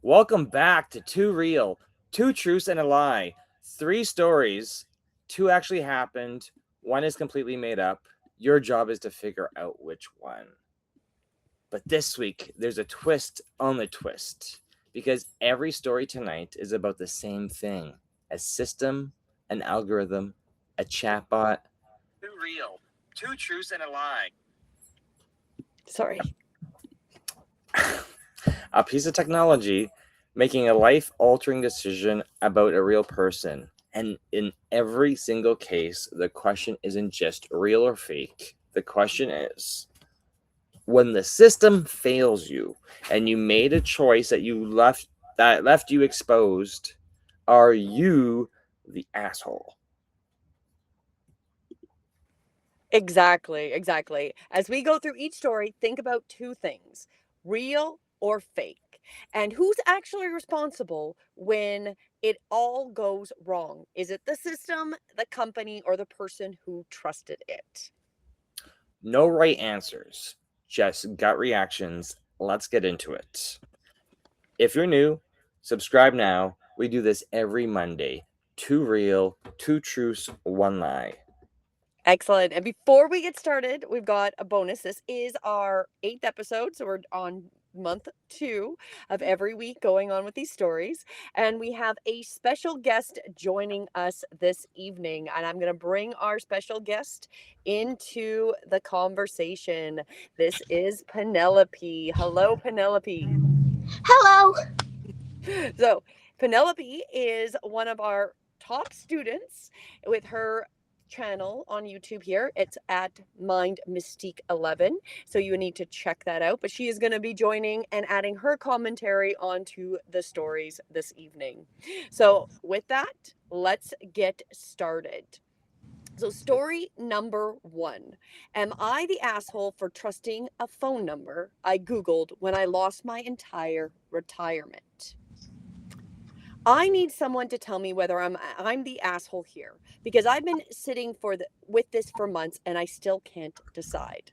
Welcome back to Two Real, Two Truths and a Lie. Three stories, two actually happened, one is completely made up. Your job is to figure out which one. But this week, there's a twist on the twist because every story tonight is about the same thing: a system, an algorithm, a chatbot. Two Real, Two Truths and a Lie. Sorry. A piece of technology making a life altering decision about a real person. And in every single case, the question isn't just real or fake. The question is, when the system fails you and you made a choice that left you exposed, are you the asshole? Exactly. As we go through each story, think about two things: real or fake. And who's actually responsible when it all goes wrong? Is it the system, the company, or the person who trusted it? No right answers, just gut reactions. Let's get into it. If you're new, subscribe now. We do this every Monday. Two real, two truths, one lie. Excellent. And before we get started, we've got a bonus. This is our 8th episode. So we're on month 2 of every week going on with these stories. And we have a special guest joining us this evening. And I'm going to bring our special guest into the conversation. This is Penelope. Hello, Penelope. Hello. So, Penelope is one of our top students with her channel on YouTube here. It's at Mind Mystique 11. So you need to check that out. But she is going to be joining and adding her commentary onto the stories this evening. So with that, let's get started. So, story number 1. Am I the asshole for trusting a phone number I Googled when I lost my entire retirement? I need someone to tell me whether I'm the asshole here, because I've been sitting with this for months and I still can't decide.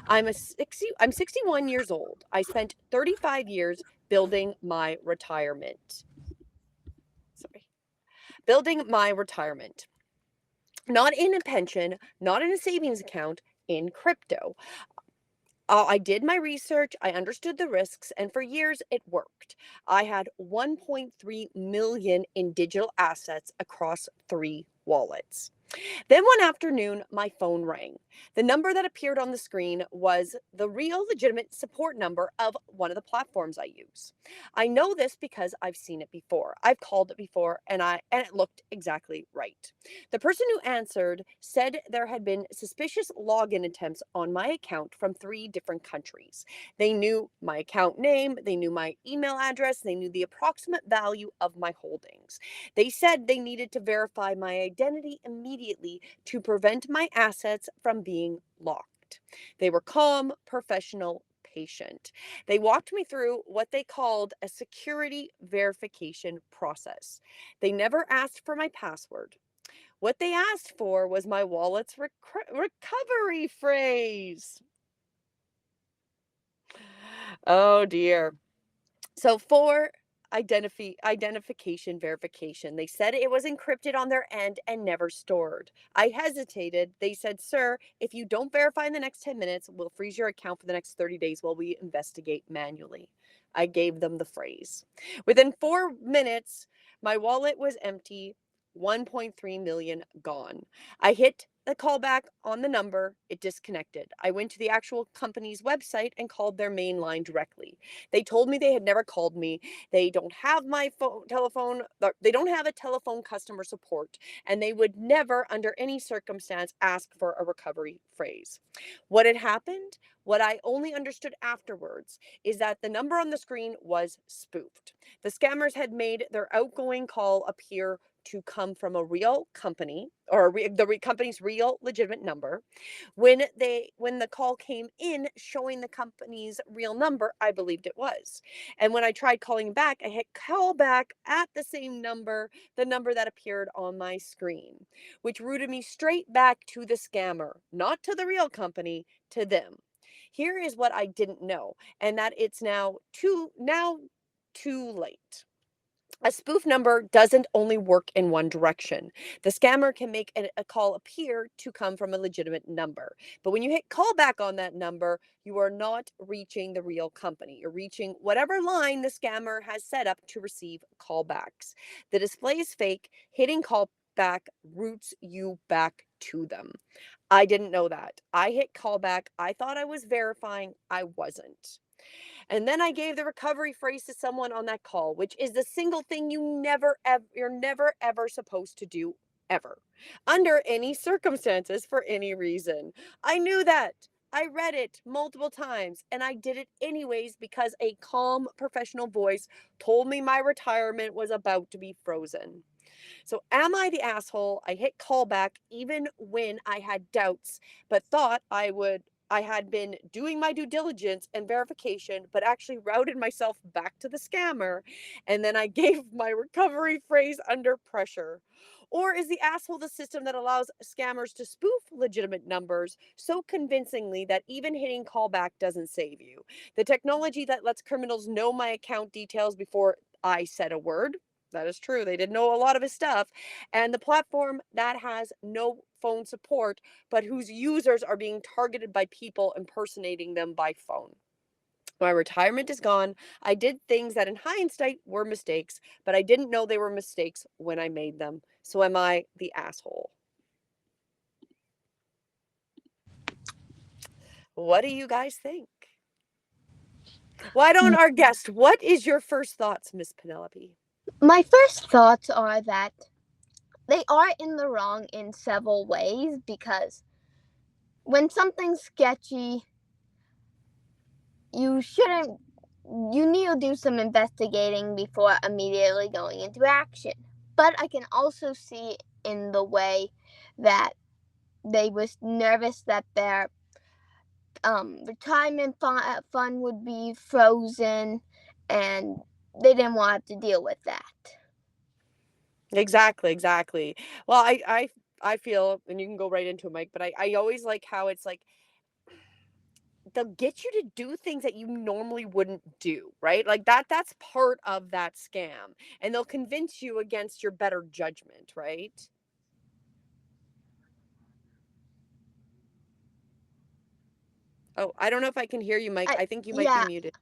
I'm 61 years old. I spent 35 years building my retirement. Sorry. Building my retirement. Not in a pension, not in a savings account, in crypto. I did my research, I understood the risks, and for years it worked. I had 1.3 million in digital assets across 3 wallets. Then one afternoon, my phone rang. The number that appeared on the screen was the real legitimate support number of one of the platforms I use. I know this because I've seen it before. I've called it before and it looked exactly right. The person who answered said there had been suspicious login attempts on my account from 3 different countries. They knew my account name, they knew my email address, they knew the approximate value of my holdings. They said they needed to verify my identity immediately to prevent my assets from being locked. They were calm, professional, patient. They walked me through what they called a security verification process. They never asked for my password. What they asked for was my wallet's recovery phrase. Oh dear. So for identification verification, they said it was encrypted on their end and never stored. I hesitated. They said, "Sir, if you don't verify in the next 10 minutes, we'll freeze your account for the next 30 days while we investigate manually." I gave them the phrase. Within 4 minutes, my wallet was empty, 1.3 million gone. I hit the callback on the number, it disconnected. I went to the actual company's website and called their main line directly. They told me they had never called me. They don't have my telephone. They don't have a telephone customer support, and they would never, under any circumstance, ask for a recovery phrase. What had happened, what I only understood afterwards, is that the number on the screen was spoofed. The scammers had made their outgoing call appear to come from a real company, or the company's real legitimate number. When the call came in showing the company's real number, I believed it was. And when I tried calling back, I hit call back at the same number, the number that appeared on my screen, which routed me straight back to the scammer, not to the real company, to them. Here is what I didn't know, and that it's now too late. A spoof number doesn't only work in one direction. The scammer can make a call appear to come from a legitimate number. But when you hit callback on that number, you are not reaching the real company. You're reaching whatever line the scammer has set up to receive callbacks. The display is fake. Hitting callback routes you back to them. I didn't know that. I hit callback. I thought I was verifying. I wasn't. And then I gave the recovery phrase to someone on that call, which is the single thing you're never ever supposed to do ever under any circumstances for any reason. I knew that. I read it multiple times and I did it anyways because a calm professional voice told me my retirement was about to be frozen. So am I the asshole? I hit callback even when I had doubts, but thought I had been doing my due diligence and verification, but actually routed myself back to the scammer. And then I gave my recovery phrase under pressure. Or is the asshole the system that allows scammers to spoof legitimate numbers so convincingly that even hitting callback doesn't save you? The technology that lets criminals know my account details before I said a word. That is true. They did know a lot of his stuff. And the platform that has no phone support but whose users are being targeted by people impersonating them by phone. My retirement is gone. I did things that in hindsight were mistakes, but I didn't know they were mistakes when I made them. So am I the asshole? What do you guys think? Why don't our guest, what is your first thoughts, Miss Penelope? My first thoughts are that they are in the wrong in several ways, because when something's sketchy, you need to do some investigating before immediately going into action. But I can also see in the way that they was nervous that their retirement fund would be frozen, and they didn't want to deal with that. Exactly. Well, I feel, and you can go right into it, Mike, but I always like how it's like they'll get you to do things that you normally wouldn't do, right? Like that's part of that scam. And they'll convince you against your better judgment, right? Oh, I don't know if I can hear you, Mike. I think you might be muted.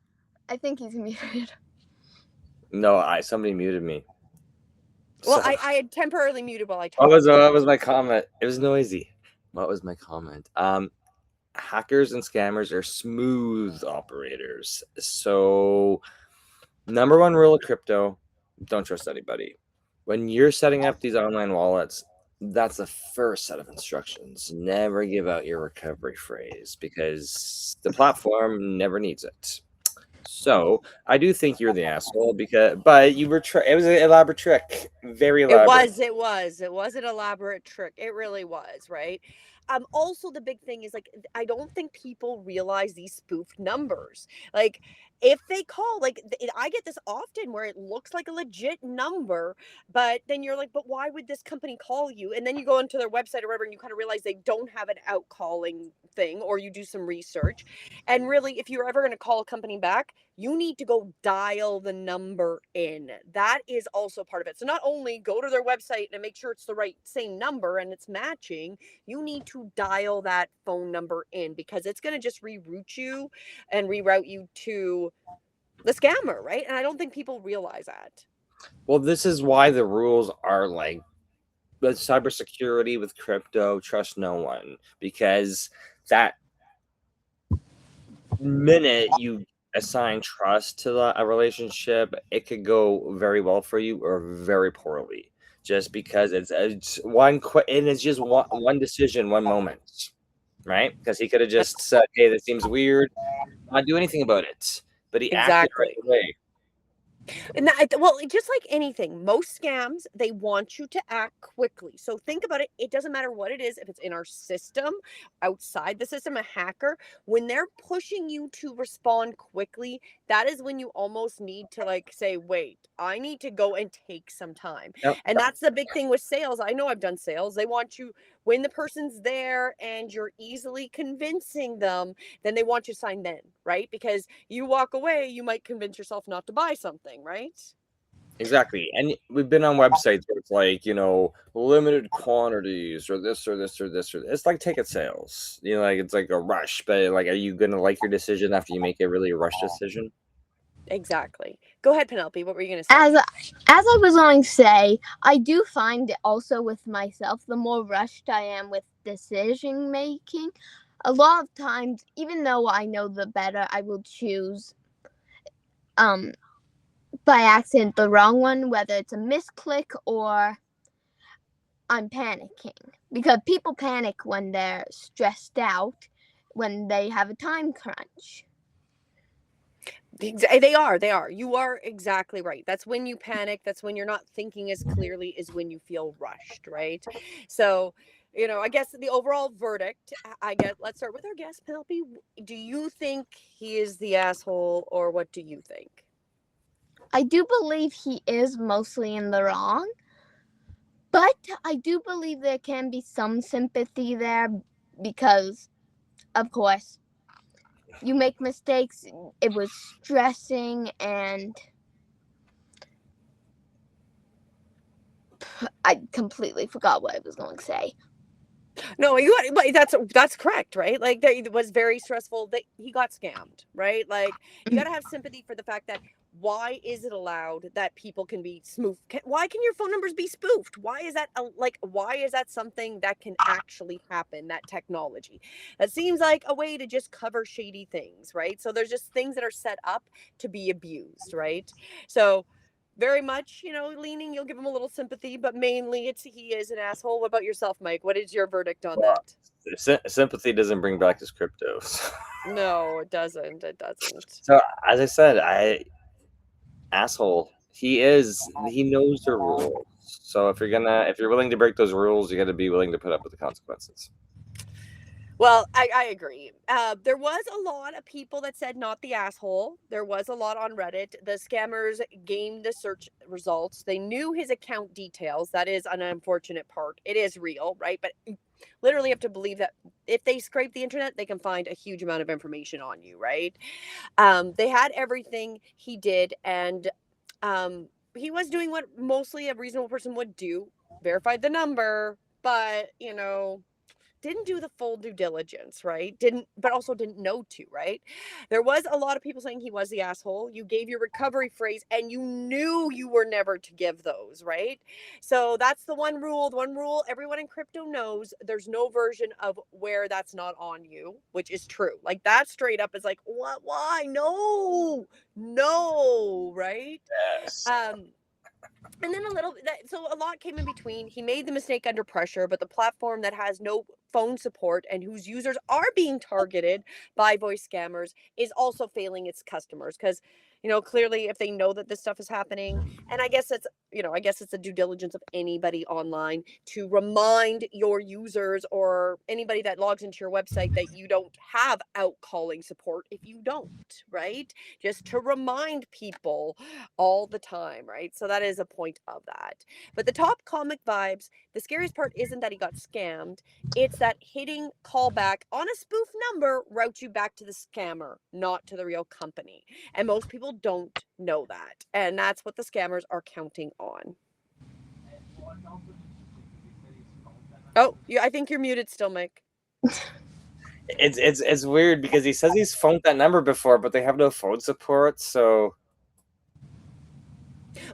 I think he's muted. No, somebody muted me. Well, I had temporarily muted while I talked. What was my comment? It was noisy. What was my comment? Hackers and scammers are smooth operators. So, number one rule of crypto: don't trust anybody. When you're setting up these online wallets, that's the first set of instructions. Never give out your recovery phrase because the platform never needs it. So I do think you're the asshole but you were it was an elaborate trick, very elaborate. It was an elaborate trick. It really was, right? Also the big thing is like I don't think people realize these spoofed numbers. Like if they call I get this often where it looks like a legit number, but then you're like, but why would this company call you? And then you go into their website or whatever and you kind of realize they don't have an out calling thing, or you do some research. And really, if you're ever going to call a company back, you need to go dial the number in. That is also part of it. So not only go to their website and make sure it's the right same number and it's matching, you need to dial that phone number in because it's going to just reroute you and reroute you to the scammer, right? And I don't think people realize that. Well, this is why the rules are like with cybersecurity, with crypto, trust no one, because that minute you assign trust to a relationship, it could go very well for you or very poorly, just because it's and it's just one decision, one moment, right? Because he could have just said, "Hey, this seems weird," not do anything about it, but he acted right away. And well, just like anything, most scams, they want you to act quickly. So think about it. It doesn't matter what it is, if it's in our system, outside the system, a hacker, when they're pushing you to respond quickly, that is when you almost need to like say, wait, I need to go and take some time. Yep. And that's the big thing with sales. I know I've done sales. They want you, when the person's there and you're easily convincing them, then they want you to sign then, right? Because you walk away, you might convince yourself not to buy something, right? Exactly. And we've been on websites where it's like, limited quantities or this or this or this or this. It's like ticket sales. Like it's like a rush, but like, are you going to like your decision after you make a really rushed decision? Exactly. Go ahead, Penelope. What were you going to say? As I was going to say, I do find it also with myself, the more rushed I am with decision making, a lot of times, even though I know the better, I will choose by accident the wrong one, whether it's a misclick or I'm panicking. Because people panic when they're stressed out, when they have a time crunch. They are. You are exactly right. That's when you panic. That's when you're not thinking as clearly, is when you feel rushed, right? So, I guess the overall verdict, let's start with our guest, Penelope. Do you think he is the asshole, or what do you think? I do believe he is mostly in the wrong, but I do believe there can be some sympathy there because, of course, you make mistakes. It was stressing, and I completely forgot what I was going to say. No, but that's correct, right? Like it was very stressful that he got scammed, right? Like you got to have sympathy for the fact that why is it allowed that people can be spoofed? Why can your phone numbers be spoofed? Why is that why is that something that can actually happen? That technology that seems like a way to just cover shady things, right? So there's just things that are set up to be abused, right? So very much, leaning, you'll give him a little sympathy, but mainly he is an asshole. What about yourself, Mike? What is your verdict on that? Sympathy doesn't bring back his cryptos. No, it doesn't. So as I said, asshole. He knows the rules. So if you're willing to break those rules, you got to be willing to put up with the consequences. Well, I agree. There was a lot of people that said not the asshole. There was a lot on Reddit. The scammers gamed the search results. They knew his account details. That is an unfortunate part. It is real, right? But literally have to believe that if they scrape the internet, they can find a huge amount of information on you, right? They had everything he did, and he was doing what mostly a reasonable person would do, verified the number, but didn't do the full due diligence, right? But also didn't know to, right? There was a lot of people saying he was the asshole. You gave your recovery phrase and you knew you were never to give those, right? So that's the one rule. The one rule everyone in crypto knows, there's no version of where that's not on you, which is true. Like that straight up is like, what? Why? No, right? Yes. And then so a lot came in between. He made the mistake under pressure, but the platform that has no phone support and whose users are being targeted by voice scammers is also failing its customers because clearly if they know that this stuff is happening, and I guess it's the due diligence of anybody online to remind your users or anybody that logs into your website that you don't have outcalling support if you don't, right? Just to remind people all the time, right? So that is a point of that. But the top comic vibes, the scariest part isn't that he got scammed, it's that hitting callback on a spoof number routes you back to the scammer, not to the real company. And most people don't know that. And that's what the scammers are counting on. Oh, I think you're muted still, Mike. It's weird because he says he's phoned that number before, but they have no phone support, so.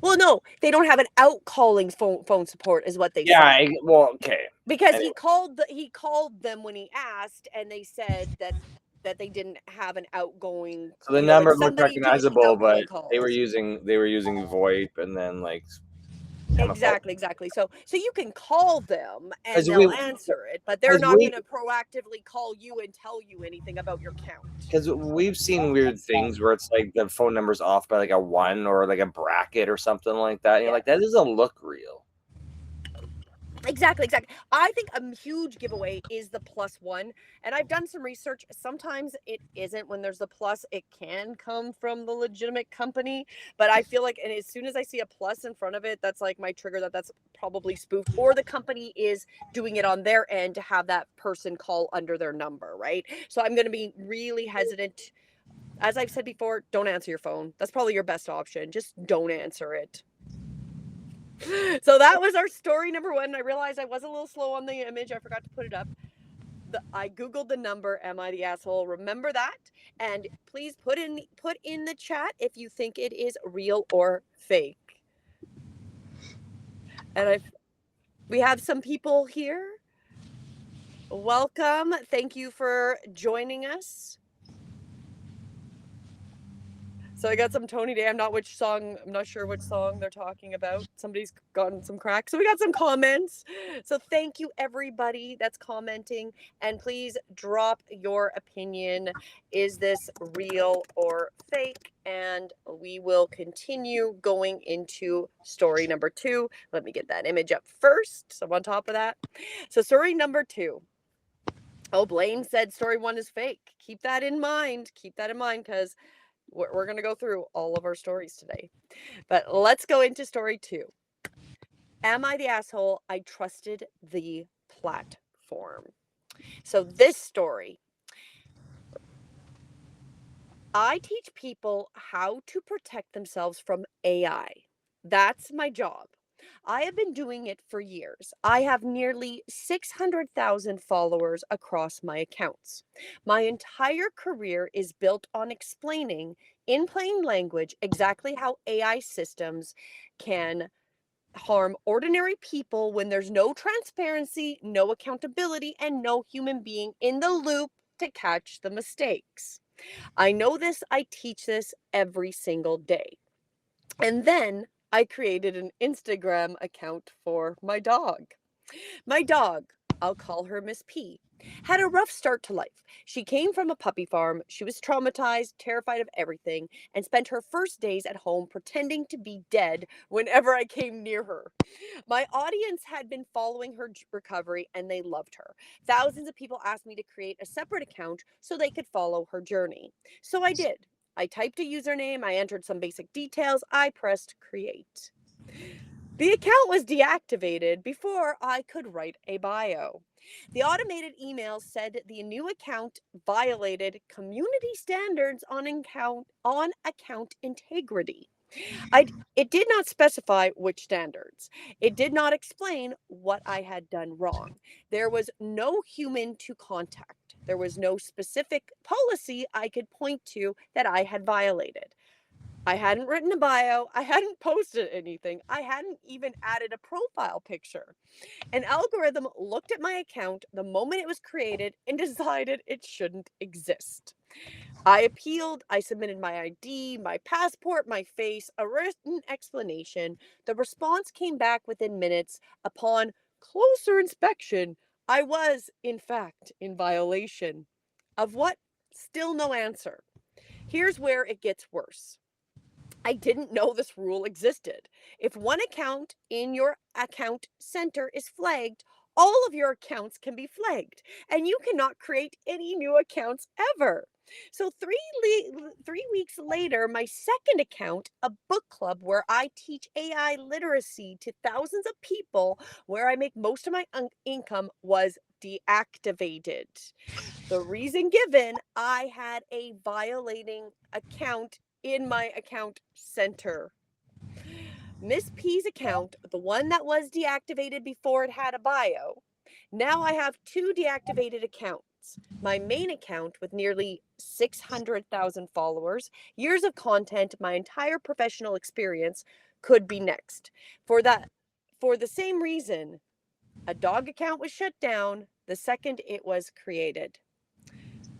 Well, no, they don't have an outcalling phone support, is what they said. Well, okay. Because anyway. he called them when he asked, and they said that they didn't have an outgoing. So the number looked recognizable, but they were using VoIP, and then like. Exactly. So you can call them and they'll answer it, but they're not going to proactively call you and tell you anything about your count. Because we've seen weird things where it's like the phone number's off by like a 1 or like a bracket or something like that. And you're like, that doesn't look real. Exactly. I think a huge giveaway is the +1. And I've done some research. Sometimes it isn't when there's a plus. It can come from the legitimate company. But I feel like, and as soon as I see a plus in front of it, that's like my trigger that that's probably spoofed. Or the company is doing it on their end to have that person call under their number, right? So I'm going to be really hesitant. As I've said before, don't answer your phone. That's probably your best option. Just don't answer it. So that was our story number 1. I realized I was a little slow on the image. I forgot to put it up. I googled the number. Am I the asshole? Remember that, and please put in the chat if you think it is real or fake. And we have some people here. Welcome. Thank you for joining us. So I got some Tony Day. I'm not sure which song they're talking about. Somebody's gotten some crack. So we got some comments. So thank you everybody that's commenting. And please drop your opinion. Is this real or fake? And we will continue going into story number 2. Let me get that image up first. So on top of that. So story number 2. Oh, Blaine said story 1 is fake. Keep that in mind. Keep that in mind, because we're going to go through all of our stories today. But let's go into story 2. Am I the asshole? I trusted the platform. So this story, I teach people how to protect themselves from AI. That's my job. I have been doing it for years. I have nearly 600,000 followers across my accounts. My entire career is built on explaining in plain language exactly how AI systems can harm ordinary people when there's no transparency, no accountability, and no human being in the loop to catch the mistakes. I know this, I teach this every single day. And then I created an Instagram account for my dog. My dog, I'll call her Miss P, had a rough start to life. She came from a puppy farm. She was traumatized, terrified of everything, and spent her first days at home pretending to be dead whenever I came near her. My audience had been following her recovery and they loved her. Thousands of people asked me to create a separate account so they could follow her journey. So I did. I typed a username, I entered some basic details, I pressed create. The account was deactivated before I could write a bio. The automated email said the new account violated community standards on account integrity. It did not specify which standards. It did not explain what I had done wrong. There was no human to contact. There was no specific policy I could point to that I had violated. I hadn't written a bio. I hadn't posted anything. I hadn't even added a profile picture. An algorithm looked at my account the moment it was created and decided it shouldn't exist. I appealed. I submitted my ID, my passport, my face, a written explanation. The response came back within minutes. Upon closer inspection, I was, in fact, in violation. Of what? Still no answer. Here's where it gets worse. I didn't know this rule existed. If one account in your account center is flagged, all of your accounts can be flagged, and you cannot create any new accounts ever. So 3 weeks later, my second account, a book club where I teach AI literacy to thousands of people, where I make most of my income, was deactivated. The reason given, I had a violating account in my account center. Miss P's account, the one that was deactivated before it had a bio, now I have 2 deactivated accounts. My main account with nearly 600,000 followers, years of content, my entire professional experience could be next. For the same reason, a dog account was shut down the second it was created.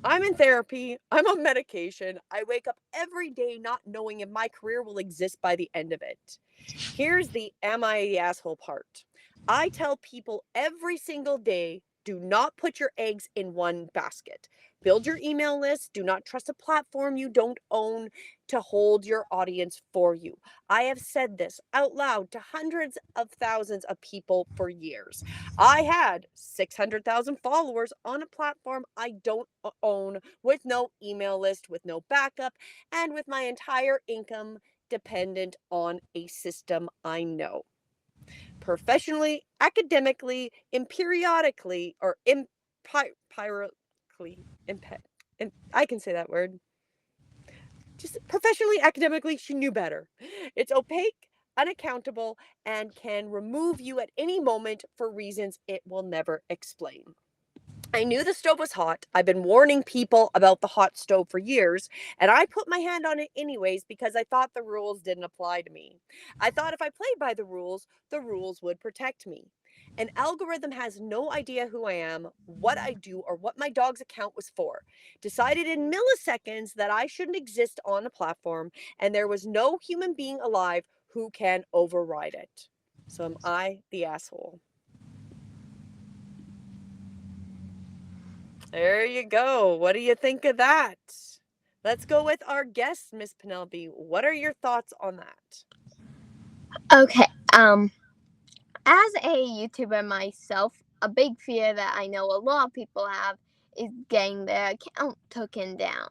I'm in therapy. I'm on medication. I wake up every day not knowing if my career will exist by the end of it. Here's the am I the asshole part. I tell people every single day Do not put your eggs in one basket. Build your email list. Do not trust a platform you don't own to hold your audience for you. I have said this out loud to hundreds of thousands of people for years. I had 600,000 followers on a platform I don't own, with no email list, with no backup, and with my entire income dependent on a system I know. Professionally, academically, periodically, or empirically, I can say that word. Just professionally, academically, she knew better. It's opaque, unaccountable, and can remove you at any moment for reasons it will never explain. I knew the stove was hot. I've been warning people about the hot stove for years, and I put my hand on it anyways because I thought the rules didn't apply to me. I thought if I played by the rules would protect me. An algorithm has no idea who I am, what I do, or what my dog's account was for. Decided in milliseconds that I shouldn't exist on a platform, and there was no human being alive who can override it. So am I the asshole? There you go. What do you think of that? Let's go with our guest, Miss Penelope. What are your thoughts on that? Okay. As a YouTuber myself, a big fear that I know a lot of people have is getting their account taken down.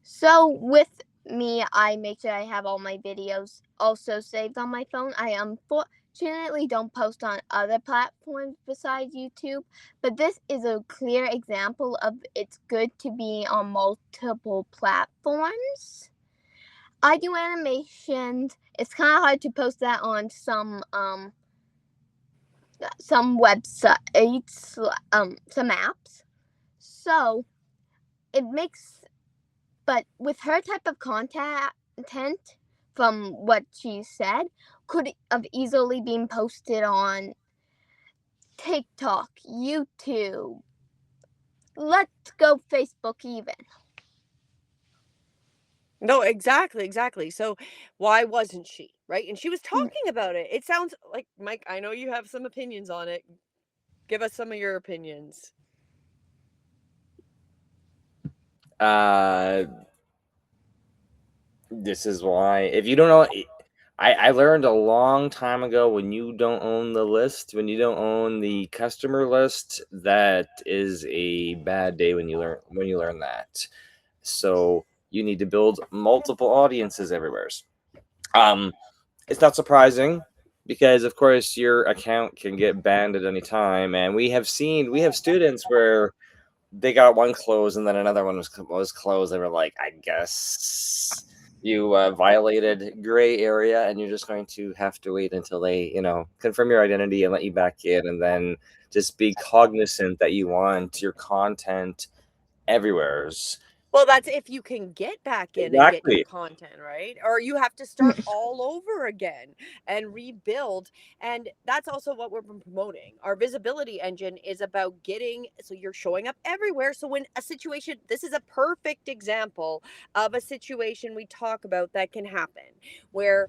So with me, I make sure I have all my videos also saved on my phone. I unfortunately don't post on other platforms besides YouTube, but this is a clear example of it's good to be on multiple platforms. I do animations. It's kind of hard to post that on some websites, some apps. So it makes, but with her type of content, from what she said, could have easily been posted on TikTok, YouTube. Let's go Facebook even. No, exactly. So why wasn't she? Right? And she was talking about it. It sounds like, Mike, I know you have some opinions on it. Give us some of your opinions. This is why, if you don't know, I learned a long time ago, when you don't own the list, when you don't own the customer list, that is a bad day when you learn that. So you need to build multiple audiences everywhere. It's not surprising, because of course your account can get banned at any time, and we have students where they got one closed and then another one was closed. They were like, I guess you violated gray area, and you're just going to have to wait until they, confirm your identity and let you back in, and then just be cognizant that you want your content everywhere. Well, that's if you can get back in and get your content, right? Or you have to start all over again and rebuild. And that's also what we're promoting. Our visibility engine is about so you're showing up everywhere. So when this is a perfect example of a situation we talk about that can happen, where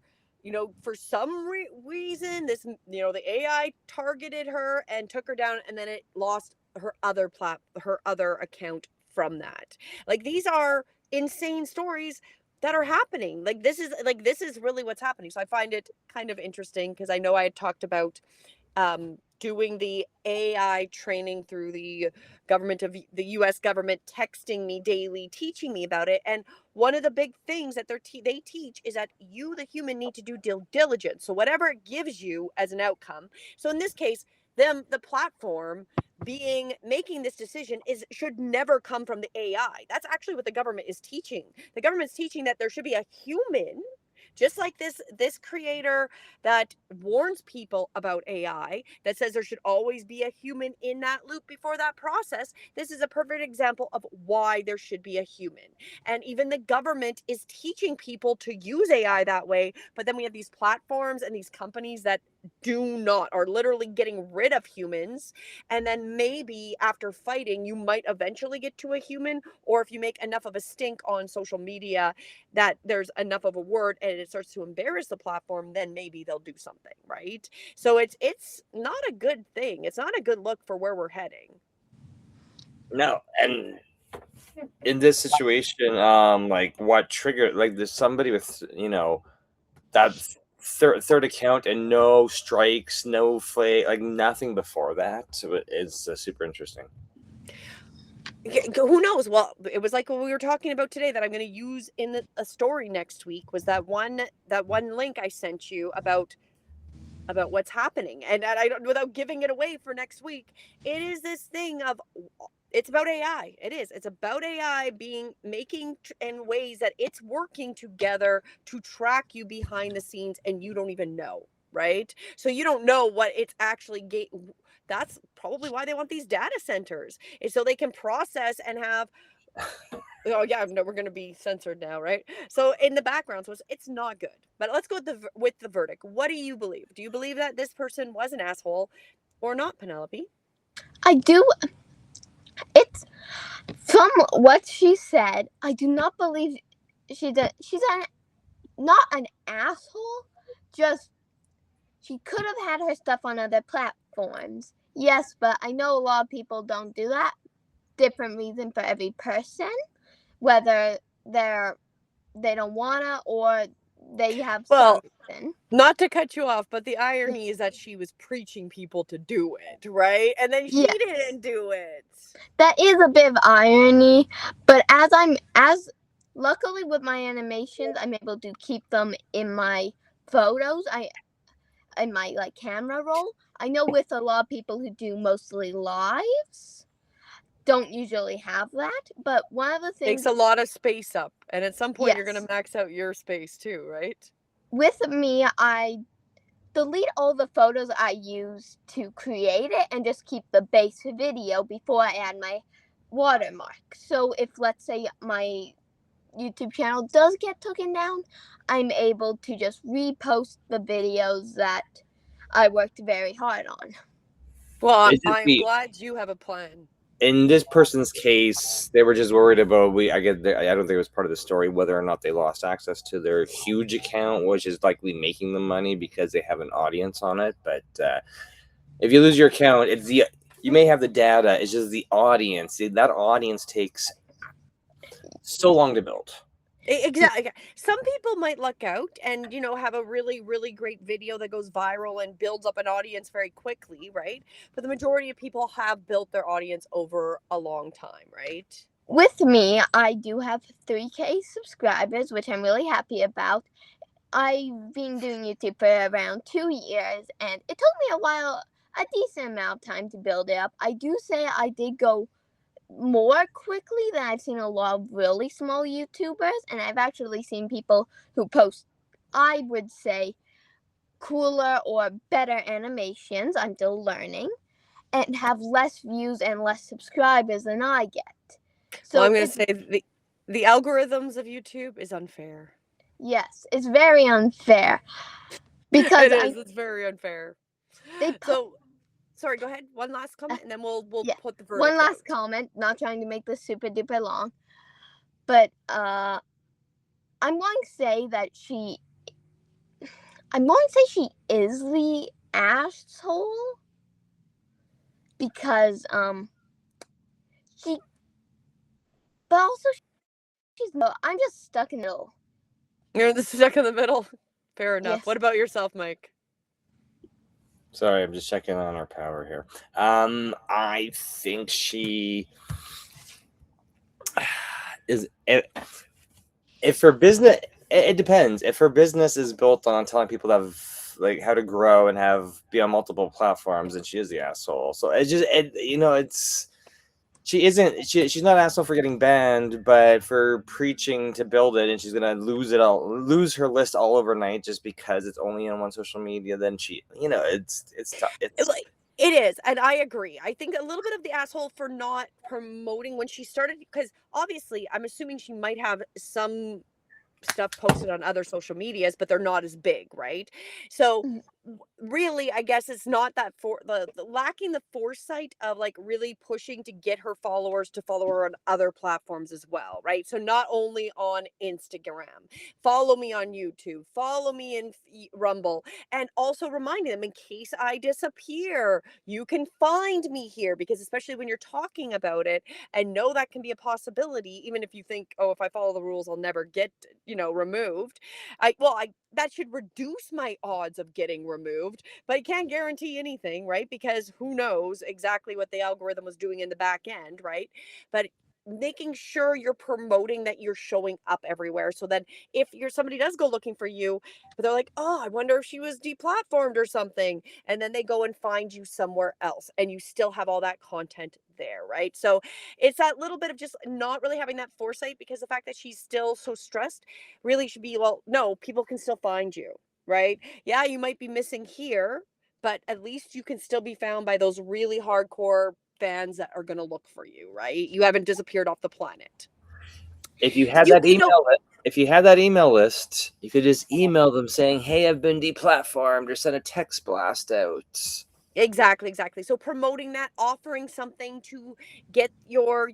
for some reason, the AI targeted her and took her down, and then it lost her other account from that. Like, these are insane stories that are happening. This is really what's happening. So I find it kind of interesting, because I know I had talked about doing the AI training through the US government, texting me daily, teaching me about it. And one of the big things that they teach is that you, the human, need to do due diligence. So whatever it gives you as an outcome. So in this case, the platform making this decision should never come from the AI. That's actually what the government is teaching. The government's teaching that there should be a human, just like this creator that warns people about AI, that says there should always be a human in that loop before that process. This is a perfect example of why there should be a human. And even the government is teaching people to use AI that way. But then we have these platforms and these companies that are literally getting rid of humans, and then maybe after fighting you might eventually get to a human, or if you make enough of a stink on social media that there's enough of a word and it starts to embarrass the platform, then maybe they'll do something, right? So it's not a good thing. It's not a good look for where we're heading. No, and in this situation, like what triggered, like there's somebody with, that third account and no strikes, no like nothing before that. So it's super interesting. Who knows? Well, it was like what we were talking about today that I'm going to use in a story next week, was that one link I sent you about what's happening, and I don't, without giving it away for next week, it is this thing of, it's about AI. It's about AI making in ways that it's working together to track you behind the scenes, and you don't even know, right? So you don't know what it's actually that's probably why they want these data centers, is so they can process and have oh yeah, no, we're going to be censored now, right? So in the background, so it's not good. But let's go with the verdict. What do you believe? Do you believe that this person was an asshole or not, Penelope? I do. It's from what she said. I do not believe she's not an asshole. Just she could have had her stuff on other platforms. Yes, but I know a lot of people don't do that. Different reason for every person, whether they don't wanna or they have Well, something. not to cut you off, but the irony is that she was preaching people to do it, right? And then she didn't do it. That is a bit of irony, but as luckily with my animations, I'm able to keep them in my photos. In my like camera roll. I know with a lot of people who do mostly lives, don't usually have that. But one of the things takes a lot of space up, and at some point you're Yes. going to max out your space too, right? With me, I delete all the photos I use to create it and just keep the base video before I add my watermark. So if, let's say, my YouTube channel does get taken down, I'm able to just repost the videos that I worked very hard on. Well, It's just I'm glad you have a plan. in this person's case, they were just worried about I don't think it was part of the story whether or not they lost access to their huge account, which is likely making them money because they have an audience on it. But if you lose your account, you may have the data. It's just the audience. That audience takes so long to build. Exactly. Some people might luck out and, have a really, really great video that goes viral and builds up an audience very quickly, right? But the majority of people have built their audience over a long time, right? With me, I do have 3K subscribers, which I'm really happy about. I've been doing YouTube for around 2 years, and it took me a decent amount of time to build it up. I do say I did go more quickly than I've seen a lot of really small YouTubers, and I've actually seen people who post, I would say, cooler or better animations. I'm still learning, and have less views and less subscribers than I get. So I'm going to say the algorithms of YouTube is unfair. Yes, it's very unfair because it's very unfair. Sorry, go ahead. One last comment, and then we'll put the verdict. One last comment. Not trying to make this super duper long, but I'm going to say that she is the asshole because but also she's no. I'm just stuck in the middle. You're stuck in the middle. Fair enough. Yes. What about yourself, Mike? Sorry, I'm just checking on our power here. I think she is. If her business, it depends. If her business is built on telling people to have how to grow and be on multiple platforms, then she is the asshole. So it's just she's not an asshole for getting banned, but for preaching to build it, and she's gonna lose her list all overnight just because it's only on one social media. Then it's tough. It is, and I agree. I think a little bit of the asshole for not promoting when she started, because obviously I'm assuming she might have some stuff posted on other social medias, but they're not as big, right? So really, I guess it's not that for the lacking the foresight of like really pushing to get her followers to follow her on other platforms as well, right? So not only on Instagram, follow me on YouTube, follow me in Rumble, and also reminding them in case I disappear, you can find me here, because especially when you're talking about it and know that can be a possibility, even if you think, oh, if I follow the rules, I'll never get, removed. I that should reduce my odds of getting removed, but I can't guarantee anything, right? Because who knows exactly what the algorithm was doing in the back end, right? But making sure you're promoting that you're showing up everywhere, so that if somebody does go looking for you, but they're like, oh, I wonder if she was deplatformed or something, and then they go and find you somewhere else, and you still have all that content there, right? So it's that little bit of just not really having that foresight, because the fact that she's still so stressed really should be, well, no, people can still find you, right? Yeah, you might be missing here, but at least you can still be found by those really hardcore fans that are going to look for you, right? You haven't disappeared off the planet. If you had that email list, you could just email them saying, "Hey, I've been deplatformed," or send a text blast out. Exactly. So promoting that, offering something to get your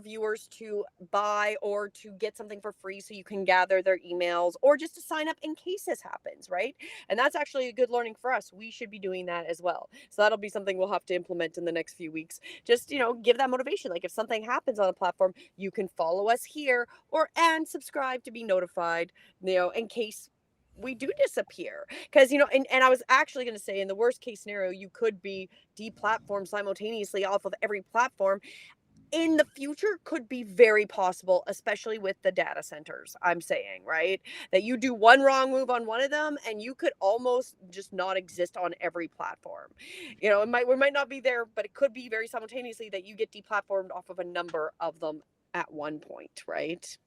viewers to buy or to get something for free so you can gather their emails, or just to sign up in case this happens, right? And that's actually a good learning for us. We should be doing that as well. So that'll be something we'll have to implement in the next few weeks. Just, give that motivation. Like if something happens on a platform, you can follow us here and subscribe to be notified, in case we do disappear. Because and I was actually going to say, in the worst case scenario, you could be deplatformed simultaneously off of every platform. In the future, could be very possible, especially with the data centers. I'm saying, right, that you do one wrong move on one of them and you could almost just not exist on every platform. We might not be there, but it could be very simultaneously that you get deplatformed off of a number of them at one point, right?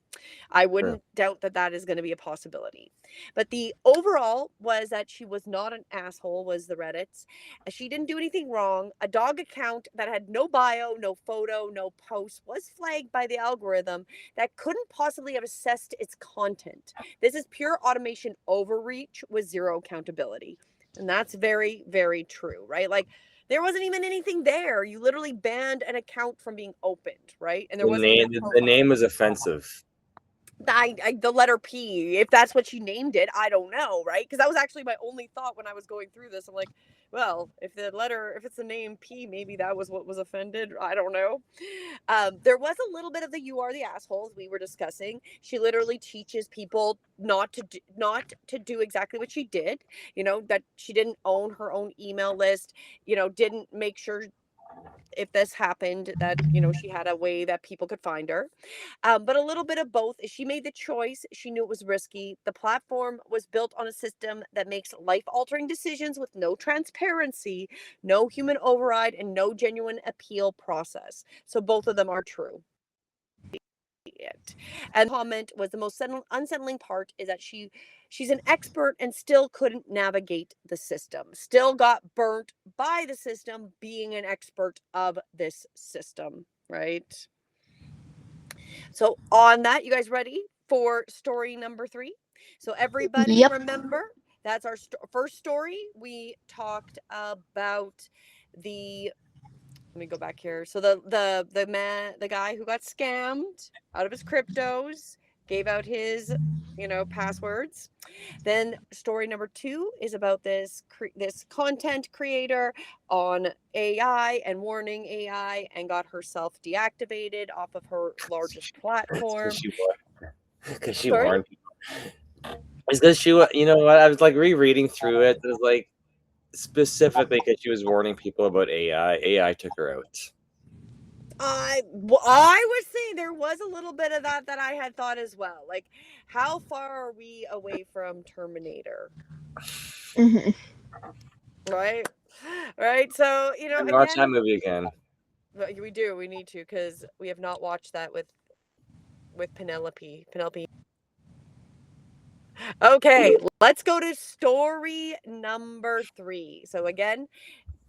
I wouldn't doubt that that is going to be a possibility. But the overall was that she was not an asshole, was the Reddits. She didn't do anything wrong. A dog account that had no bio, no photo, no post was flagged by the algorithm that couldn't possibly have assessed its content. This is pure automation overreach with zero accountability. And that's very, very true, right? Like, there wasn't even anything there. You literally banned an account from being opened, right? And there wasn't even The name was offensive. the letter P, if that's what she named it, I don't know, right? Because that was actually my only thought when I was going through this. I'm like, well, if it's the name P, maybe that was what was offended. I don't know. There was a little bit of the "you are the assholes" we were discussing. She literally teaches people not to do exactly what she did. That she didn't own her own email list. Didn't make sure, if this happened, that she had a way that people could find her. But a little bit of both. She made the choice. She knew it was risky. The platform was built on a system that makes life-altering decisions with no transparency, no human override, and no genuine appeal process. So both of them are true. And the comment was, the most unsettling part is that she's an expert and still couldn't navigate the system, still got burnt by the system, being an expert of this system, right? So on that, you guys ready for story number 3? So everybody, Yep. remember, that's our first story. We talked about let me go back here. So the guy who got scammed out of his cryptos, gave out his passwords. Then story number 2 is about this content creator on AI and warning AI, and got herself deactivated off of her largest platform. Because she warned people. It's because she, what? I was like rereading through it. It was like specifically because she was warning people about AI. AI took her out. I was saying there was a little bit of that I had thought as well. Like, how far are we away from Terminator? Mhm. Right? So, Watch that movie again. We do. We need to, because we have not watched that with Penelope. Okay, let's go to story number 3. So again,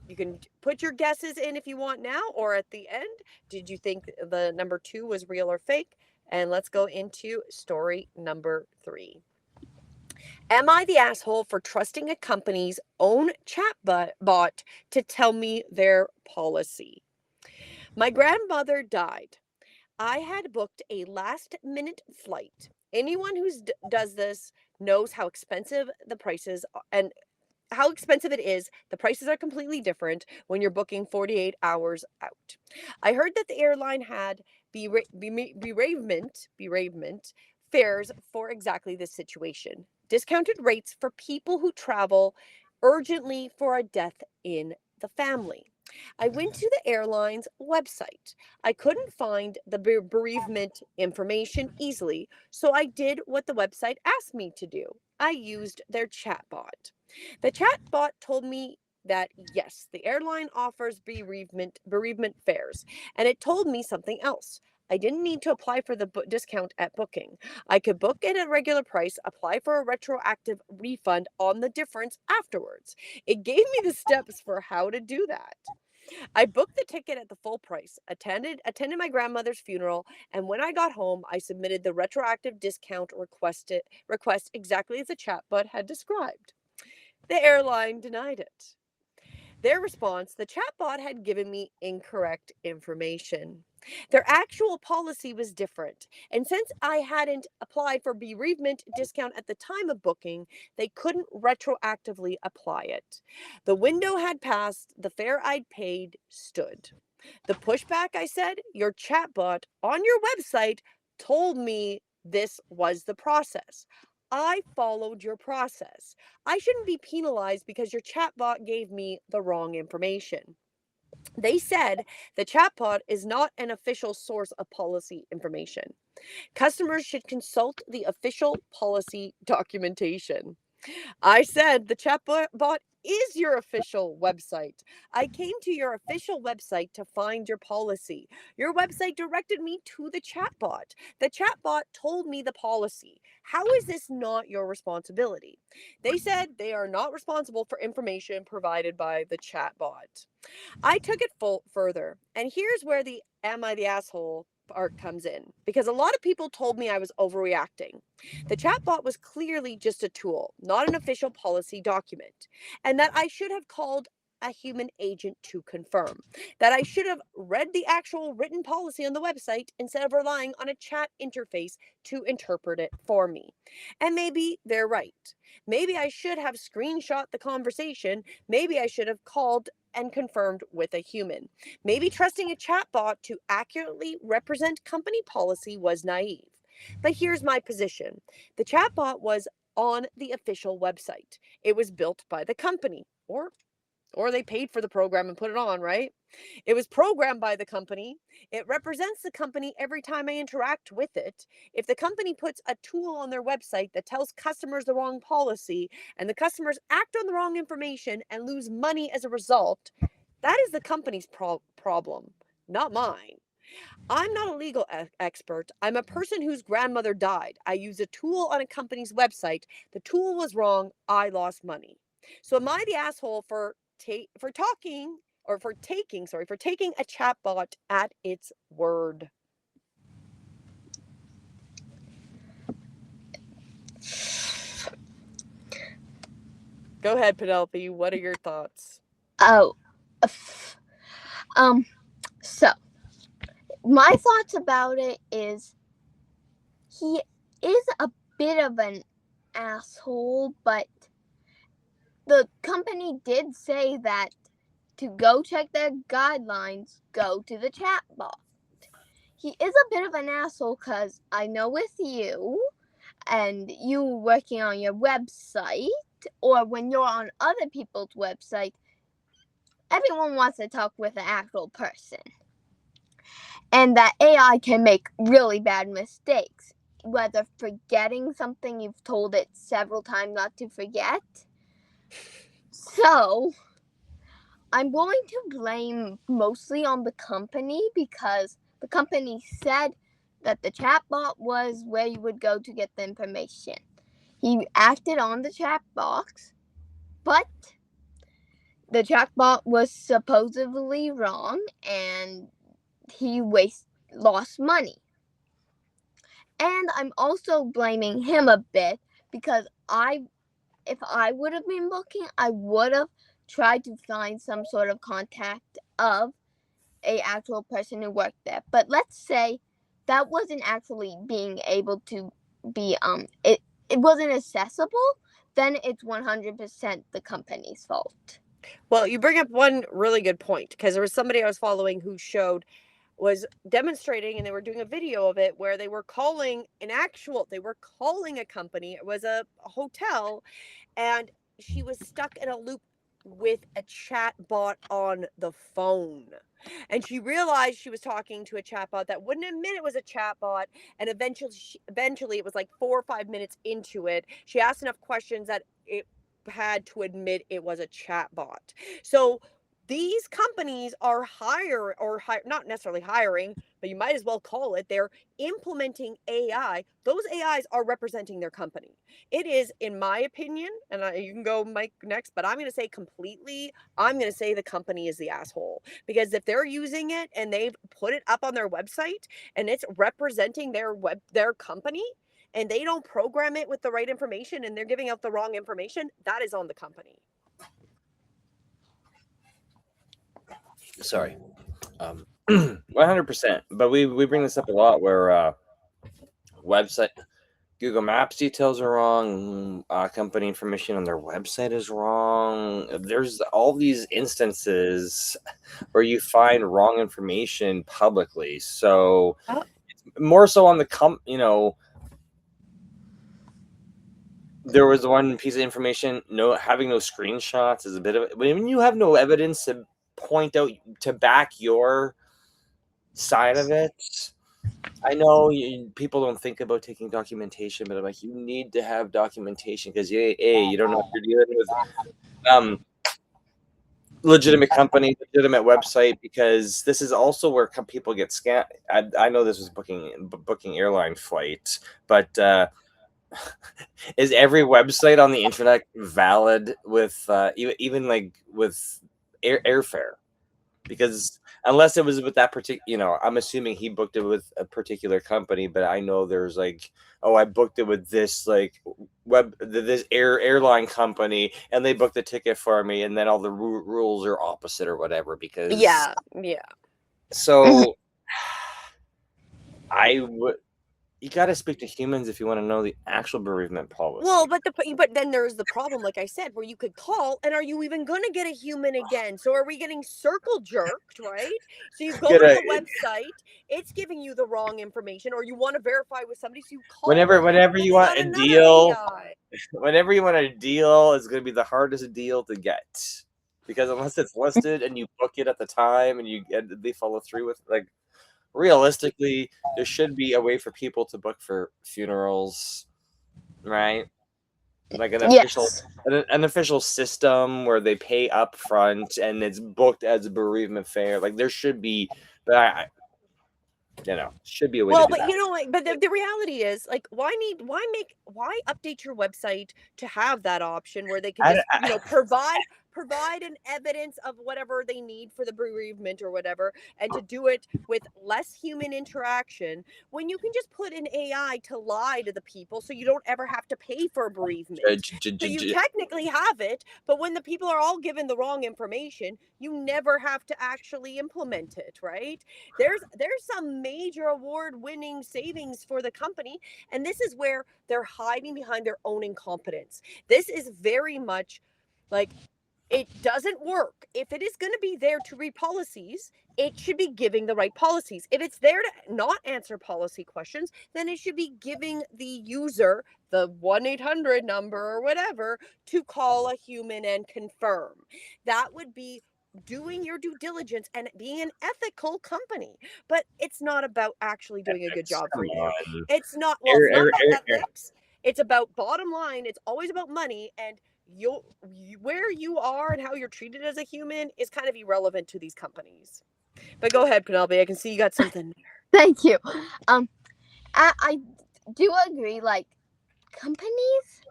you can put your guesses in if you want now or at the end. Did you think the number 2 was real or fake? And let's go into story number 3. Am I the asshole for trusting a company's own chatbot to tell me their policy? My grandmother died. I had booked a last minute flight. Anyone who does this knows how expensive the prices and how expensive it is. The prices are completely different when you're booking 48 hours out. I heard that the airline had bereavement fares for exactly this situation. Discounted rates for people who travel urgently for a death in the family. I went to the airline's website. I couldn't find the bereavement information easily, so I did what the website asked me to do. I used their chatbot. The chatbot told me that yes, the airline offers bereavement fares, and it told me something else. I didn't need to apply for the discount at booking. I could book at a regular price, apply for a retroactive refund on the difference afterwards. It gave me the steps for how to do that. I booked the ticket at the full price, attended my grandmother's funeral, and when I got home, I submitted the retroactive discount request exactly as the chatbot had described. The airline denied it. Their response, the chatbot had given me incorrect information. Their actual policy was different, and since I hadn't applied for bereavement discount at the time of booking, they couldn't retroactively apply it. The window had passed, the fare I'd paid stood. The pushback, I said, your chatbot on your website told me this was the process. I followed your process. I shouldn't be penalized because your chatbot gave me the wrong information. They said the chatbot is not an official source of policy information. Customers should consult the official policy documentation. I said the chatbot is your official website. I came to your official website to find your policy. Your website directed me to the chatbot. The chatbot told me the policy. How is this not your responsibility? They said they are not responsible for information provided by the chatbot. I took it further, and here's where the am I the asshole part comes in, because a lot of people told me I was overreacting. The chatbot was clearly just a tool, not an official policy document, and that I should have called a human agent to confirm, that I should have read the actual written policy on the website instead of relying on a chat interface to interpret it for me. And maybe they're right. Maybe I should have screenshot the conversation. Maybe I should have called and confirmed with a human. Maybe trusting a chatbot to accurately represent company policy was naive. But here's my position. The chatbot was on the official website. It was built by the company, or they paid for the program and put it on, right? It was programmed by the company. It represents the company every time I interact with it. If the company puts a tool on their website that tells customers the wrong policy and the customers act on the wrong information and lose money as a result, that is the company's problem, not mine. I'm not a legal expert. I'm a person whose grandmother died. I used a tool on a company's website. The tool was wrong. I lost money. So am I the asshole for taking a chatbot at its word? Go ahead, Penelope. What are your thoughts? Oh, so my thoughts about it is he is a bit of an asshole, but the company did say that to go check their guidelines, go to the chatbot. He is a bit of an asshole because I know with you and you working on your website, or when you're on other people's website, everyone wants to talk with an actual person. And that AI can make really bad mistakes, whether forgetting something you've told it several times not to forget. So, I'm going to blame mostly on the company because the company said that the chatbot was where you would go to get the information. He acted on the chat box, but the chatbot was supposedly wrong and he lost money. And I'm also blaming him a bit because I if I would have been looking, I would have tried to find some sort of contact of a actual person who worked there. But let's say that wasn't actually being able to be it wasn't accessible, then it's 100% the company's fault. Well, you bring up one really good point, because there was somebody I was following who was demonstrating, and they were doing a video of it where they were calling a company. It was a hotel, and she was stuck in a loop with a chat bot on the phone. And she realized she was talking to a chatbot that wouldn't admit it was a chatbot. And eventually, it was like 4 or 5 minutes into it, she asked enough questions that it had to admit it was a chatbot. So these companies are not necessarily hiring, but you might as well call it, they're implementing AI. Those AIs are representing their company. It is, in my opinion, and you can go Mike next, but I'm going to say the company is the asshole, because if they're using it and they've put it up on their website and it's representing their company, and they don't program it with the right information and they're giving out the wrong information, that is on the company. Sorry. 100%. But we bring this up a lot where website Google Maps details are wrong, company information on their website is wrong. There's all these instances where you find wrong information publicly. So it's more so on the there was one piece of information, having no screenshots is a bit of when you have no evidence to point out to back your side of it. I know people don't think about taking documentation, but I'm like, you need to have documentation, because you don't know if you're dealing with legitimate company, legitimate website, because this is also where people get scammed. I know this was booking airline flights, but is every website on the internet valid with even like with airfare? Because unless it was with that particular, I'm assuming he booked it with a particular company, but I know there's like, I booked it with this like this airline company, and they booked the ticket for me, and then all the rules are opposite or whatever. Because yeah. So you got to speak to humans if you want to know the actual bereavement policy. Well, but then there's the problem, like I said, where you could call, and are you even going to get a human again? So are we getting circle jerked, right? So you go to the website, it's giving you the wrong information, or you want to verify with somebody, so you call. Whenever you want a deal, whenever you want a deal, it's going to be the hardest deal to get, because unless it's listed and you book it at the time and they follow through with, like, realistically, there should be a way for people to book for funerals, right? Like an official system where they pay up front and it's booked as a bereavement fare. Like, there should be, but should be a way to do that. But the reality is, like, why update your website to have that option where they can just provide an evidence of whatever they need for the bereavement or whatever, and to do it with less human interaction, when you can just put an AI to lie to the people, so you don't ever have to pay for a bereavement. So you technically have it, but when the people are all given the wrong information, you never have to actually implement it, right? There's some major award-winning savings for the company, and this is where they're hiding behind their own incompetence. This is very much like, it doesn't work. If it is going to be there to read policies, it should be giving the right policies. If it's there to not answer policy questions, then it should be giving the user the 1-800 number or whatever to call a human and confirm. That would be doing your due diligence and being an ethical company. But it's not about actually doing a good job for you. It's not about ethics. It's about bottom line. It's always about money, and where you are and how you're treated as a human is kind of irrelevant to these companies. But go ahead, Penelope. I can see you got something. Thank you. I do agree. Like, companies,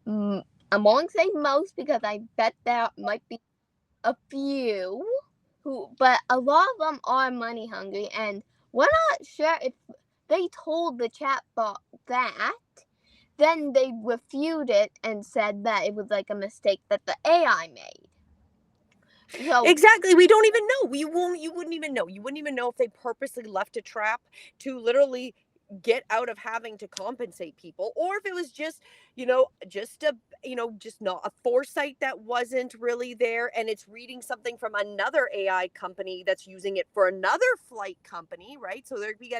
I won't say most, because I bet there might be a few but a lot of them are money hungry, and we're not sure if they told the chatbot that then they refuted it and said that it was like a mistake that the AI made. So Exactly. We don't even know. You wouldn't even know. You wouldn't even know if they purposely left a trap to literally get out of having to compensate people, or if it was just, just not a foresight that wasn't really there, and it's reading something from another AI company that's using it for another flight company, right? So there'd be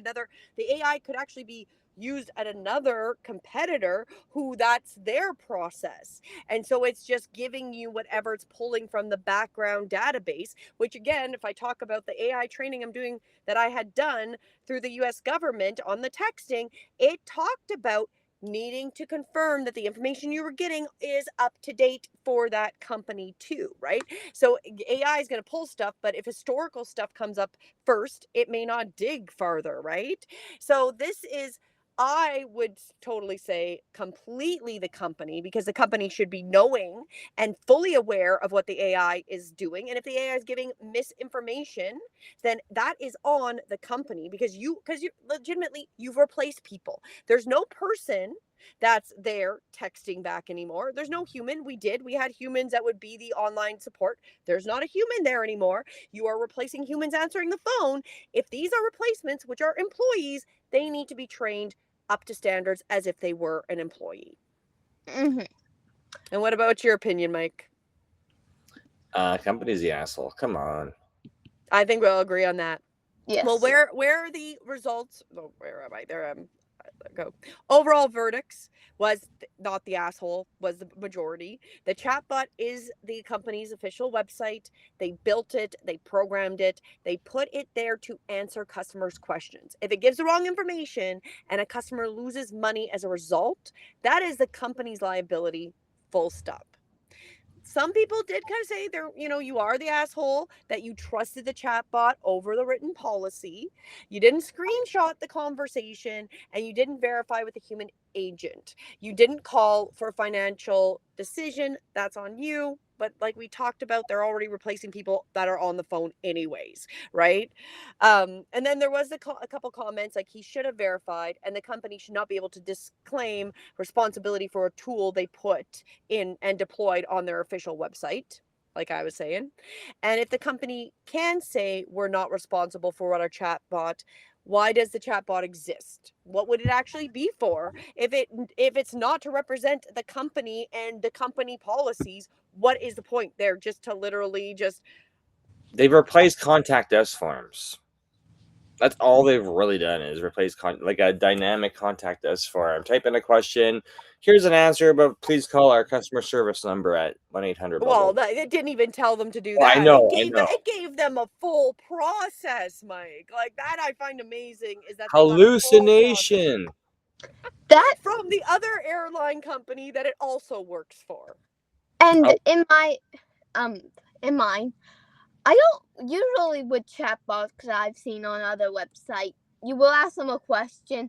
the AI could actually be used at another competitor who that's their process. And so it's just giving you whatever it's pulling from the background database, which again, if I talk about the AI training I'm doing that I had done through the US government on the texting, it talked about needing to confirm that the information you were getting is up to date for that company too, right? So AI is going to pull stuff, but if historical stuff comes up first, it may not dig farther, right? So this is, I would totally say, completely the company, because the company should be knowing and fully aware of what the AI is doing. And if the AI is giving misinformation, then that is on the company, because you legitimately, you've replaced people. There's no person that's there texting back anymore. There's no human. We had humans that would be the online support. There's not a human there anymore. You are replacing humans answering the phone. If these are replacements, which are employees, they need to be trained up to standards as if they were an employee. mhm. And what about your opinion, Mike? Company's the asshole. Come on. I think we'll agree on that. Yes. Well, where are the results? Oh, where am I? There am. Go. Overall verdicts was not the asshole, was the majority. The chatbot is the company's official website. They built it, they programmed it, they put it there to answer customers' questions. If it gives the wrong information and a customer loses money as a result, that is the company's liability, full stop. Some people did kind of say you are the asshole that you trusted the chatbot over the written policy. You didn't screenshot the conversation, and you didn't verify with a human agent. You didn't call for a financial decision. That's on you. But like we talked about, they're already replacing people that are on the phone anyways, right? And then there was a couple comments like he should have verified, and the company should not be able to disclaim responsibility for a tool they put in and deployed on their official website, like I was saying. And if the company can say we're not responsible for what our chatbot, why does the chatbot exist? What would it actually be for? If it's not to represent the company and the company policies, what is the point there? Just to literally just They've replaced contact us forms. That's all they've really done is replace like a dynamic contact us form. Type in a question. Here's an answer, but please call our customer service number at 1-800. Well, it didn't even tell them to do Well, that. I know. It gave them a full process, Mike. Like that, I find amazing. Is that Hallucination. That from the other airline company that it also works for. and in mine, I don't usually with chatbots because I've seen on other websites. You will ask them a question,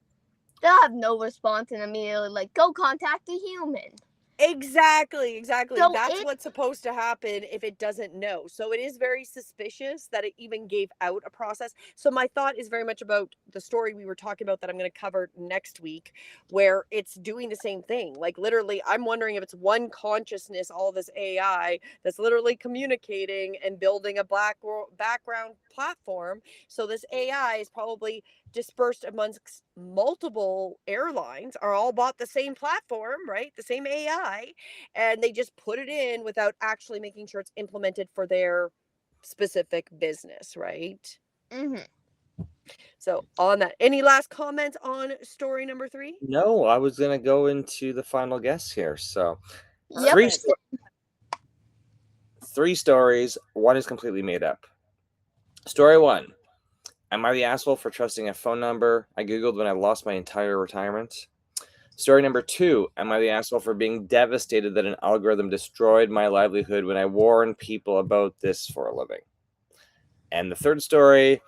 they'll have no response and immediately like go contact a human. Exactly. So That's what's supposed to happen if it doesn't know. So it is very suspicious that it even gave out a process. So my thought is very much about the story we were talking about that I'm going to cover next week, where it's doing the same thing. Like literally, I'm wondering if it's one consciousness, all this AI that's literally communicating and building a background platform. So this AI is probably dispersed amongst multiple airlines, are all bought the same platform, right? The same AI, and they just put it in without actually making sure it's implemented for their specific business, right? mm-hmm. So on that, any last comments on story number 3? No, I was gonna go into the final guess here. So Yep. three stories. One is completely made up. Story 1. Am I the asshole for trusting a phone number I Googled when I lost my entire retirement? Story number 2. Am I the asshole for being devastated that an algorithm destroyed my livelihood when I warned people about this for a living? And the third story.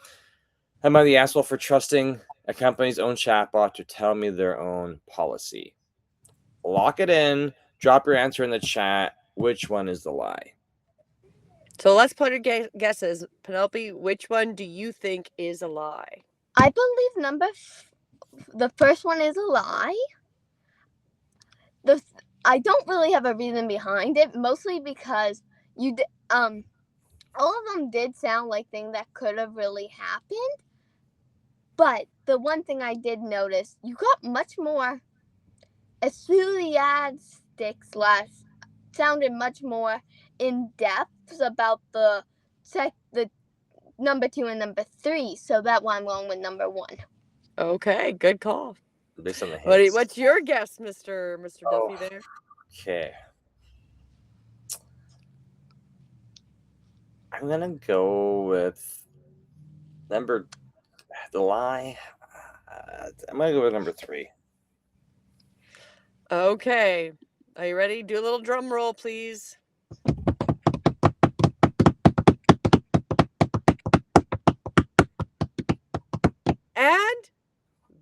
Am I the asshole for trusting a company's own chatbot to tell me their own policy? Lock it in. Drop your answer in the chat. Which one is the lie? So let's put our guesses. Penelope, which one do you think is a lie? I believe the first one is a lie. I don't really have a reason behind it, mostly because all of them did sound like things that could have really happened. But the one thing I did notice, you got much more enthusiastic / sounded much more in depth about the number 2 and number 3. So that's why I'm going with number 1. Okay, good call. Based on the hints. What's your guess, Mr. Oh. Duffy there? Okay. I'm gonna go with the lie. I'm gonna go with number 3. Okay. Are you ready? Do a little drum roll, please. And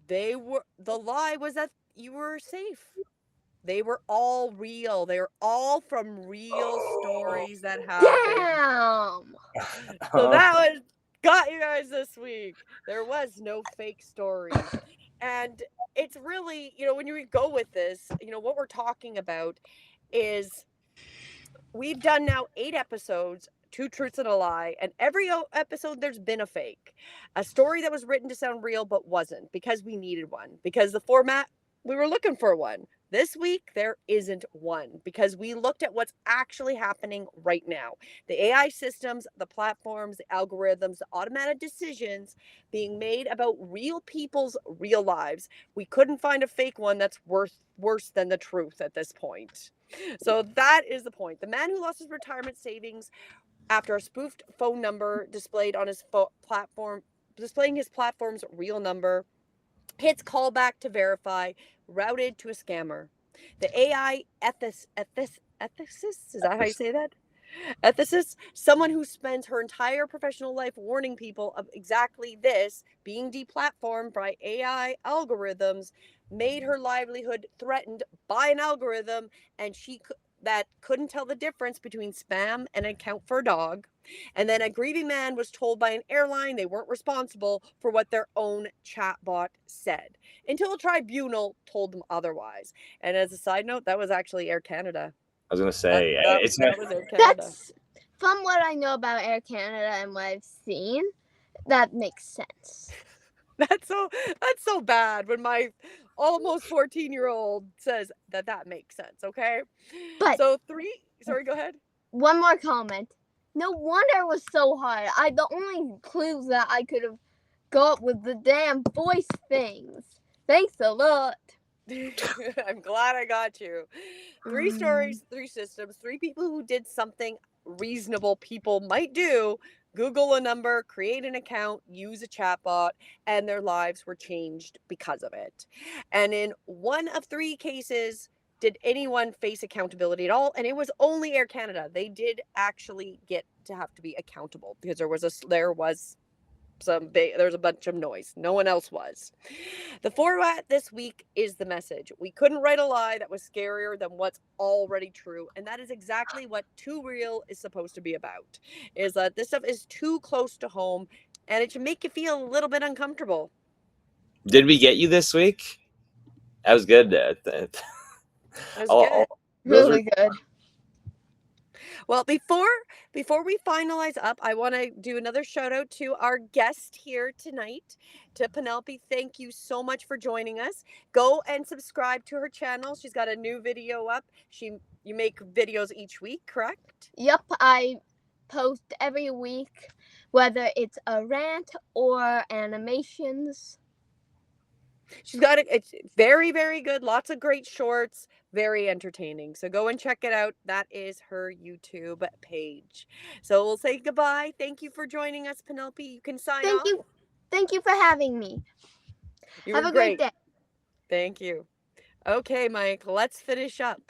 the lie was that you were safe. They were all real. They were all from real stories that happened. Damn! So that got you guys this week. There was no fake stories. And it's really, when you go with this, what we're talking about is we've done now 8 episodes, 2 truths and a lie, and every episode there's been a fake. A story that was written to sound real but wasn't, because we needed one. Because the format, we were looking for one. This week, there isn't one, because we looked at what's actually happening right now. The AI systems, the platforms, the algorithms, the automated decisions being made about real people's real lives. We couldn't find a fake one that's worse than the truth at this point. So that is the point. The man who lost his retirement savings after a spoofed phone number displayed on his platform, displaying his platform's real number, hits callback to verify, routed to a scammer. The AI ethicist, is that how you say that? Ethicist, someone who spends her entire professional life warning people of exactly this, being deplatformed by AI algorithms, made her livelihood threatened by an algorithm, and that couldn't tell the difference between spam and an account for a dog. And then a grieving man was told by an airline they weren't responsible for what their own chatbot said, until a tribunal told them otherwise. And as a side note, that was actually Air Canada. I was gonna say that was Air Canada. That's from what I know about Air Canada and what I've seen. That makes sense. That's so bad when my almost 14-year-old says that makes sense. Okay, But so 3. Sorry, go ahead. One more comment. No wonder it was so hard. The only clues that I could have got was the damn voice things. Thanks a lot. I'm glad I got you. 3 stories, 3 systems, 3 people who did something reasonable people might do. Google a number, create an account, use a chatbot, and their lives were changed because of it. And in 1 of 3 cases, did anyone face accountability at all? And it was only Air Canada. They did actually get to have to be accountable, because there was a bunch of noise. No one else was. The format this week is the message. We couldn't write a lie that was scarier than what's already true. And that is exactly what Too Real is supposed to be about, is that this stuff is too close to home, and it should make you feel a little bit uncomfortable. Did we get you this week? That was good. That was good. Really good. Well, before we finalize up, I want to do another shout out to our guest here tonight, to Penelope. Thank you so much for joining us. Go and subscribe to her channel. She's got a new video up. You make videos each week, correct? Yep, I post every week, whether it's a rant or animations. She's got it. It's very, very good. Lots of great shorts. Very entertaining. So go and check it out. That is her YouTube page. So we'll say goodbye. Thank you for joining us, Penelope. You can sign off. Thank you for having me. Have a great day. Thank you. Okay, Mike, let's finish up.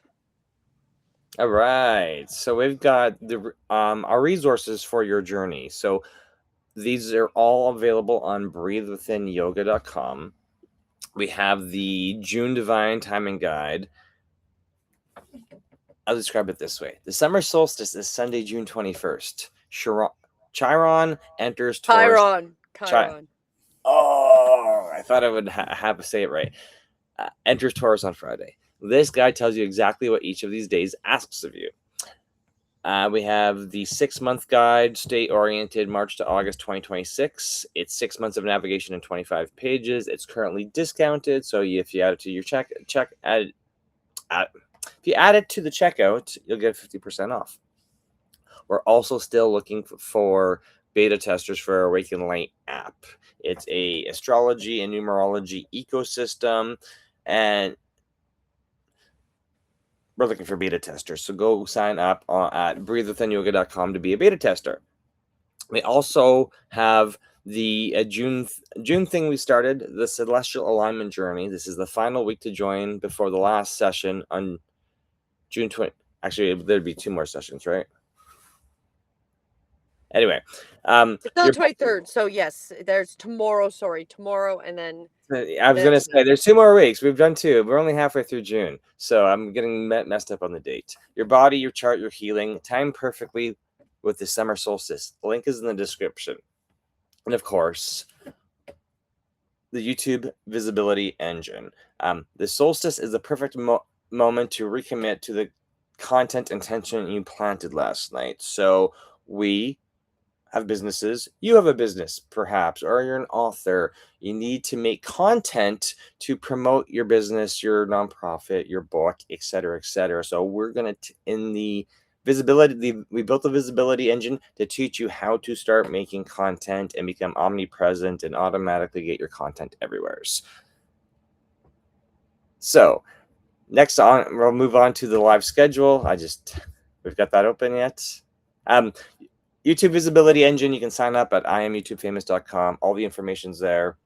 All right. So we've got our resources for your journey. So these are all available on breathewithinyoga.com. We have the June Divine Timing Guide. I'll describe it this way. The summer solstice is Sunday, June 21st. Chiron enters Taurus. Chiron. Oh, I thought I would have to say it right. Enters Taurus on Friday. This guide tells you exactly what each of these days asks of you. We have the 6-month guide, Stay Oriented, March to August 2026. It's 6 months of navigation and 25 pages. It's currently discounted, so if you add it to your if you add it to the checkout, you'll get 50% off. We're also still looking for beta testers for our Awaken Light app. It's a astrology and numerology ecosystem, and we're looking for beta testers. So go sign up at breathewithinyoga.com to be a beta tester. We also have the June thing we started, the Celestial Alignment Journey. This is the final week to join before the last session on June 20. Actually, there'd be 2 more sessions, right? Anyway, It's on the 23rd. So yes, there's tomorrow, and then I was going to say there's 2 more weeks. We've done 2. We're only halfway through June. So I'm getting messed up on the date. Your body, your chart, your healing, timed perfectly with the summer solstice. The link is in the description. And of course, the YouTube visibility engine. The solstice is the perfect moment to recommit to the content intention you planted last night. So we have businesses, you have a business perhaps, or you're an author. You need to make content to promote your business, your nonprofit, your book, etc., etc. So we're going to in the visibility, we built the visibility engine to teach you how to start making content and become omnipresent and automatically get your content everywhere. So next on, we'll move on to the live schedule. We've got that open yet. YouTube visibility engine, you can sign up at IamYouTubeFamous.com. All the information's there.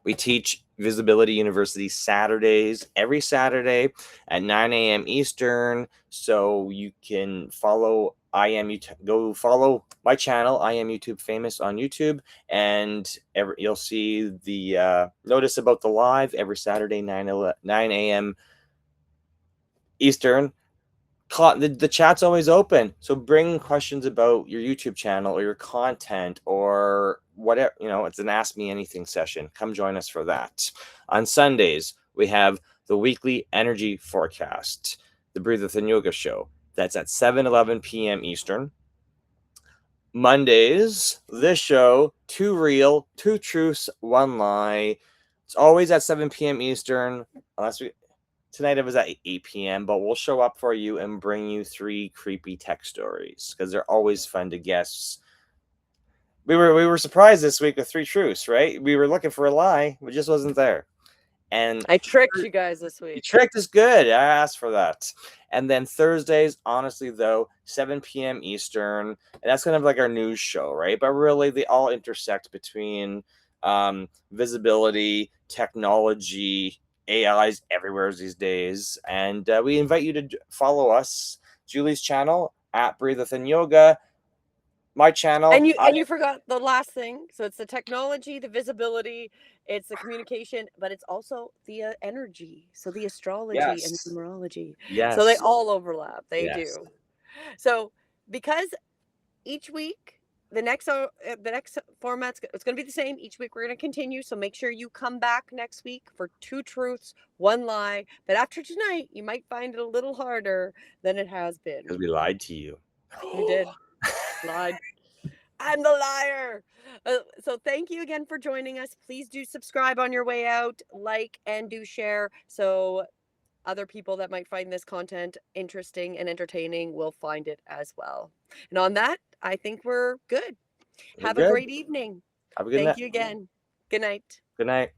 We teach Visibility University Saturdays, every Saturday at 9 a.m. Eastern. So you can follow go follow my channel, I Am YouTube Famous on YouTube, and you'll see the notice about the live every Saturday, 9 a.m. Eastern. The chat's always open, so bring questions about your YouTube channel or your content or whatever. It's an Ask Me Anything session. Come join us for that. On Sundays, we have the weekly energy forecast, the Breathe Within Yoga show. That's at 7:11 p.m. Eastern. Mondays, this show, 2 real, 2 truths, 1 lie. It's always at 7 p.m. Eastern, tonight it was at 8 p.m., but we'll show up for you and bring you 3 creepy tech stories because they're always fun to guess. We were surprised this week with 3 truths, right? We were looking for a lie, but it just wasn't there. And I tricked you guys this week. You tricked us good. I asked for that. And then Thursdays, honestly, though, 7 p.m. Eastern. And that's kind of like our news show, right? But really, they all intersect between visibility, technology, AIs everywhere these days. And we invite you to follow us, Julie's channel, at Breathe Within Yoga. My channel. And you forgot the last thing. So it's the technology, the visibility, it's the communication, but it's also the energy. So the astrology and the numerology. Yes. So they all overlap. They do. So because each week, the next format's it's going to be the same. Each week we're going to continue. So make sure you come back next week for 2 truths, 1 lie. But after tonight, you might find it a little harder than it has been. Because we lied to you. We did. Lied. I'm the liar. So thank you again for joining us. Please do subscribe on your way out, like, and do share so other people that might find this content interesting and entertaining will find it as well. And on that, I think we're good. Have a great evening. Have a good night. Thank you again. Good night. Good night.